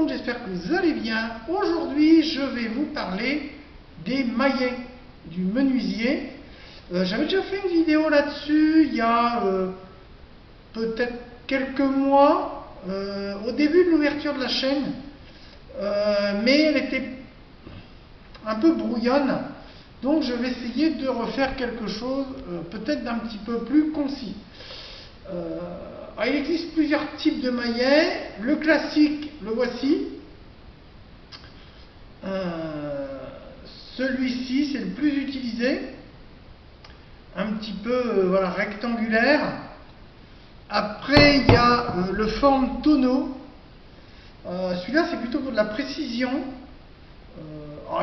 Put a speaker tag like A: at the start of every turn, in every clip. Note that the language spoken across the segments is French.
A: monde, j'espère que vous allez bien. Aujourd'hui, je vais vous parler des maillets du menuisier. J'avais déjà fait une vidéo là-dessus il y a peut-être quelques mois, au début de l'ouverture de la chaîne, mais elle était un peu brouillonne. Donc je vais essayer de refaire quelque chose peut-être d'un petit peu plus concis. Il existe plusieurs types de maillets. Le classique, le voici. Celui-ci, c'est le plus utilisé. Un petit peu voilà, rectangulaire. Après, il y a le forme tonneau. Celui-là, c'est plutôt pour de la précision.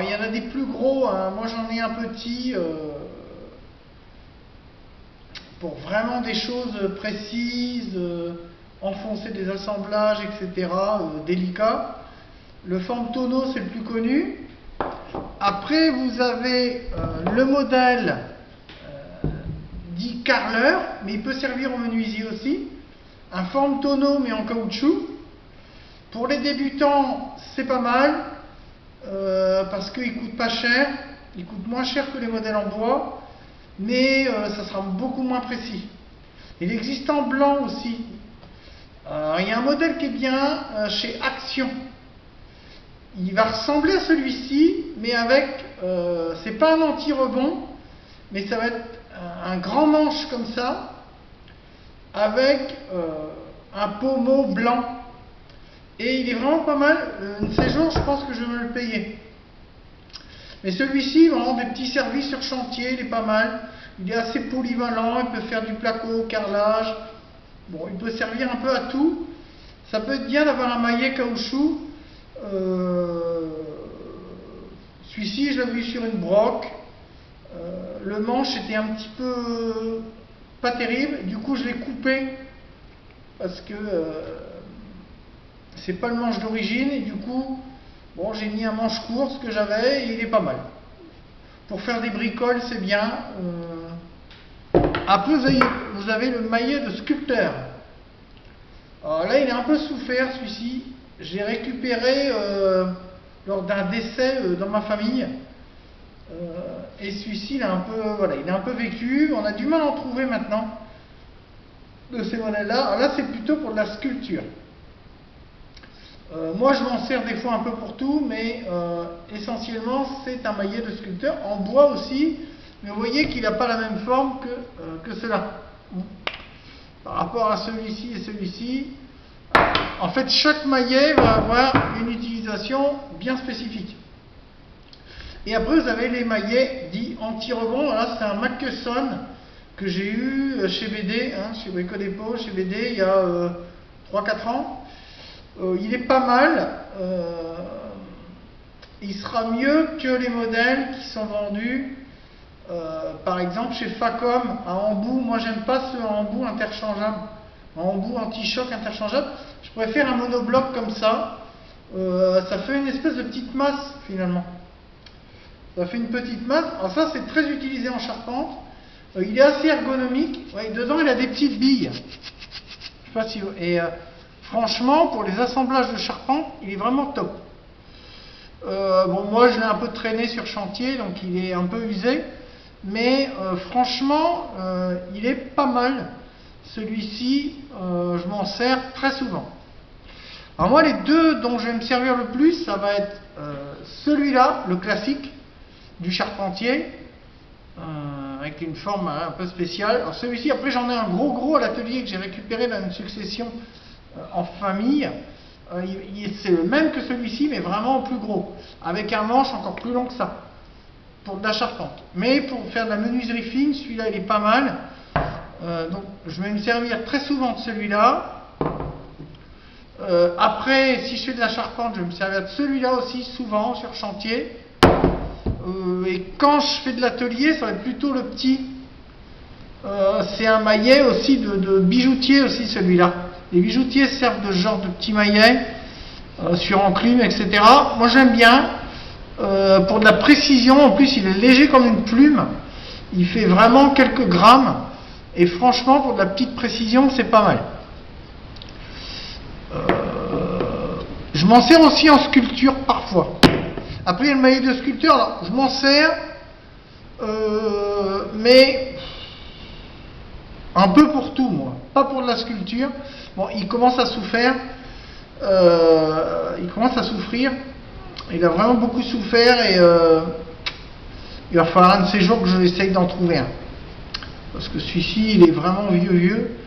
A: Il y en a des plus gros. Hein. Moi, j'en ai un petit. Pour vraiment des choses précises, enfoncer des assemblages, etc., délicats. Le forme tonneau, c'est le plus connu. Après, vous avez le modèle dit carreleur, mais il peut servir au menuisier aussi. Un forme tonneau, mais en caoutchouc. Pour les débutants, c'est pas mal, parce qu'il ne coûte pas cher. Il coûte moins cher que les modèles en bois. Mais ça sera beaucoup moins précis. Il existe en blanc aussi. Il y a un modèle qui est bien chez Action. Il va ressembler à celui-ci, mais avec, c'est pas un anti-rebond, mais ça va être un grand manche comme ça, avec un pommeau blanc. Et il est vraiment pas mal. Un de ces jours, je pense que je vais me le payer. Mais celui-ci, vraiment des petits services sur chantier, il est pas mal. Il est assez polyvalent, il peut faire du placo, carrelage. Bon, il peut servir un peu à tout. Ça peut être bien d'avoir un maillet caoutchouc. Celui-ci, je l'ai vu sur une broc. Le manche était un petit peu pas terrible. Du coup, je l'ai coupé parce que c'est pas le manche d'origine. Et du coup, bon, j'ai mis un manche court, ce que j'avais, et il est pas mal. Pour faire des bricoles, c'est bien. Après, vous avez le maillet de sculpteur. Alors là, il est un peu souffert, celui-ci. J'ai récupéré lors d'un décès dans ma famille. Et celui-ci, il est un peu vécu. On a du mal à en trouver maintenant de ces modèles-là. Alors là, c'est plutôt pour de la sculpture. Moi, je m'en sers des fois un peu pour tout, mais essentiellement, c'est un maillet de sculpteur, en bois aussi, mais vous voyez qu'il n'a pas la même forme que cela. Par rapport à celui-ci et celui-ci, en fait, chaque maillet va avoir une utilisation bien spécifique. Et après, vous avez les maillets dits anti-rebond. Là, c'est un Mackeson que j'ai eu chez BD, chez Brico Dépôt, chez BD, il y a 3-4 ans. Il est pas mal, il sera mieux que les modèles qui sont vendus par exemple chez Facom à embout. Moi j'aime pas ceux à embout interchangeable, à embout anti-choc interchangeable. Je préfère un monobloc comme ça. Ça fait une espèce de petite masse finalement. Ça fait une petite masse. Alors ça, c'est très utilisé en charpente. Il est assez ergonomique. Ouais, dedans il a des petites billes. Je sais pas si vous... Franchement, pour les assemblages de charpente, il est vraiment top. Bon, moi, je l'ai un peu traîné sur chantier, donc il est un peu usé. Mais franchement, il est pas mal. Celui-ci, je m'en sers très souvent. Alors moi, les deux dont je vais me servir le plus, ça va être celui-là, le classique du charpentier, avec une forme un peu spéciale. Alors celui-ci, après, j'en ai un gros à l'atelier que j'ai récupéré dans une succession en famille. C'est le même que celui-ci, mais vraiment plus gros, avec un manche encore plus long que ça, pour de la charpente. Mais pour faire de la menuiserie fine, celui-là il est pas mal. Donc je vais me servir très souvent de celui-là. Après, si je fais de la charpente, je vais me servir de celui-là aussi souvent sur chantier. Et quand je fais de l'atelier, ça va être plutôt le petit. C'est un maillet aussi de bijoutier aussi, celui-là. Les bijoutiers servent de ce genre de petits maillets sur enclume, etc. Moi j'aime bien. Pour de la précision, en plus il est léger comme une plume. Il fait vraiment quelques grammes. Et franchement, pour de la petite précision, c'est pas mal. Je m'en sers aussi en sculpture parfois. Après, il y a le maillet de sculpteur, alors je m'en sers, mais un peu pour tout, moi. Pas pour de la sculpture. Bon, il commence à souffrir. Il a vraiment beaucoup souffert et il va falloir un de ces jours que je essaye d'en trouver un. Parce que celui-ci, il est vraiment vieux.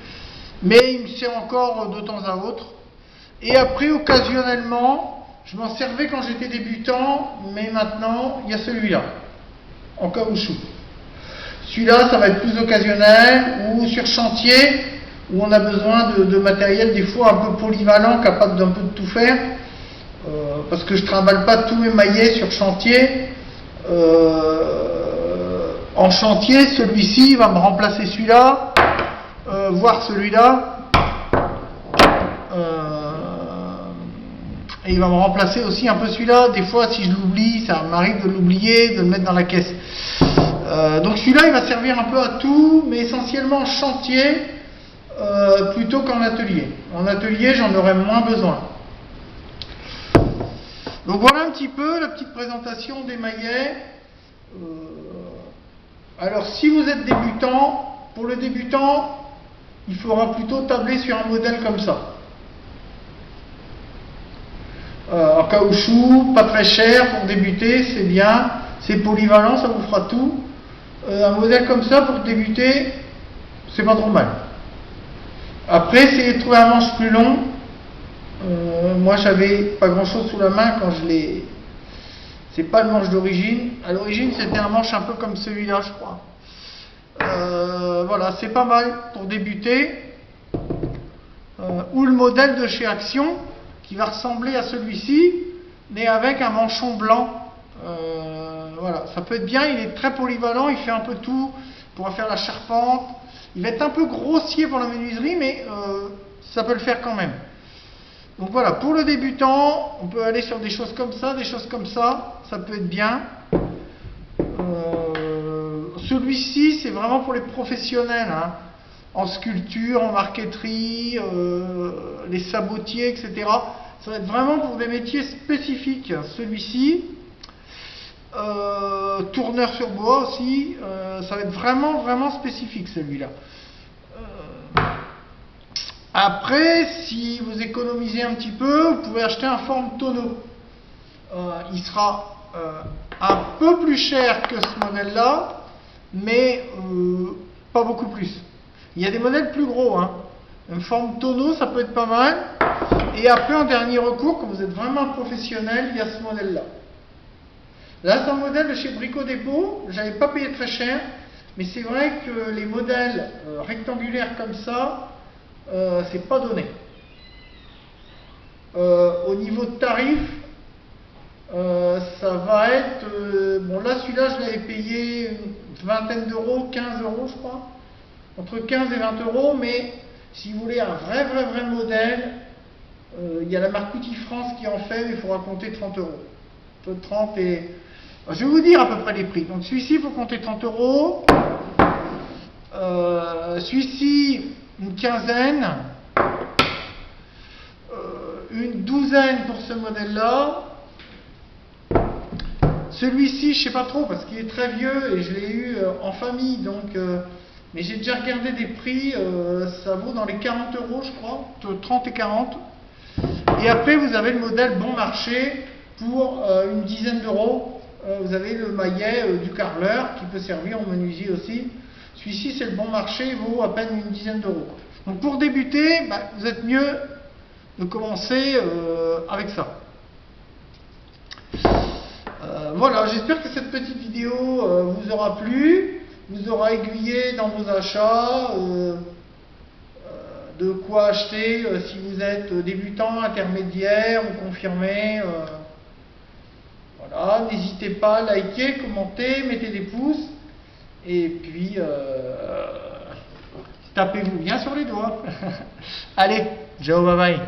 A: Mais il me sert encore de temps à autre. Et après, occasionnellement, je m'en servais quand j'étais débutant, mais maintenant, il y a celui-là, en caoutchouc. Celui-là, ça va être plus occasionnel, ou sur chantier, où on a besoin de matériel des fois un peu polyvalent, capable d'un peu de tout faire, parce que je ne trimballe pas tous mes maillets sur chantier. En chantier, celui-ci va me remplacer celui-là, voire celui-là, et il va me remplacer aussi un peu celui-là. Des fois, si je l'oublie, ça m'arrive de l'oublier, de le mettre dans la caisse. Donc celui-là, il va servir un peu à tout, mais essentiellement en chantier, plutôt qu'en atelier. En atelier, j'en aurais moins besoin. Donc voilà un petit peu la petite présentation des maillets. Alors si vous êtes débutant, pour le débutant, il faudra plutôt tabler sur un modèle comme ça. En caoutchouc, pas très cher pour débuter, c'est bien, c'est polyvalent, ça vous fera tout. Un modèle comme ça pour débuter, c'est pas trop mal. Après, essayez de trouver un manche plus long. Moi, j'avais pas grand chose sous la main quand je l'ai. C'est pas le manche d'origine. À l'origine, c'était un manche un peu comme celui-là, je crois. Voilà, c'est pas mal pour débuter. Ou le modèle de chez Action, qui va ressembler à celui-ci, mais avec un manchon blanc. Voilà, ça peut être bien, il est très polyvalent, il fait un peu tout, il pourra faire la charpente. Il va être un peu grossier pour la menuiserie, mais ça peut le faire quand même. Donc voilà, pour le débutant, on peut aller sur des choses comme ça, ça peut être bien. Celui-ci, c'est vraiment pour les professionnels, hein, en sculpture, en marqueterie, les sabotiers, etc. Ça va être vraiment pour des métiers spécifiques. Celui-ci, tourneur sur bois aussi, ça va être vraiment spécifique celui-là. Après, si vous économisez un petit peu, vous pouvez acheter un forme tonneau. Il sera un peu plus cher que ce modèle-là, mais pas beaucoup plus. Il y a des modèles plus gros, hein. Une forme tonneau, ça peut être pas mal. Et après, en dernier recours, quand vous êtes vraiment professionnel, il y a ce modèle-là. Là, c'est un modèle de chez Brico Dépôt. Je n'avais pas payé très cher, mais c'est vrai que les modèles rectangulaires comme ça, c'est pas donné. Au niveau de tarif, ça va être... bon, là, celui-là, je l'avais payé une vingtaine d'euros, 15 euros, je crois. Entre 15 et 20 euros, mais si vous voulez un vrai modèle, il y a la marque Outil France qui en fait, mais il faudra compter 30 euros. Entre 30 et... Je vais vous dire à peu près les prix. Donc celui-ci, il faut compter 30 euros. Celui-ci, une quinzaine. Une douzaine pour ce modèle-là. Celui-ci, je ne sais pas trop parce qu'il est très vieux et je l'ai eu en famille. Donc, mais j'ai déjà regardé des prix. Ça vaut dans les 40 euros, je crois. Entre 30 et 40. Et après, vous avez le modèle bon marché pour une dizaine d'euros. Vous avez le maillet du carreleur qui peut servir en menuisier aussi. Celui-ci, c'est le bon marché, il vaut à peine une dizaine d'euros. Donc pour débuter, vous êtes mieux de commencer avec ça. Voilà, j'espère que cette petite vidéo vous aura plu, vous aura aiguillé dans vos achats, de quoi acheter si vous êtes débutant, intermédiaire ou confirmé. Voilà, n'hésitez pas à liker, commenter, mettez des pouces et puis tapez-vous bien sur les doigts. Allez, ciao, bye bye.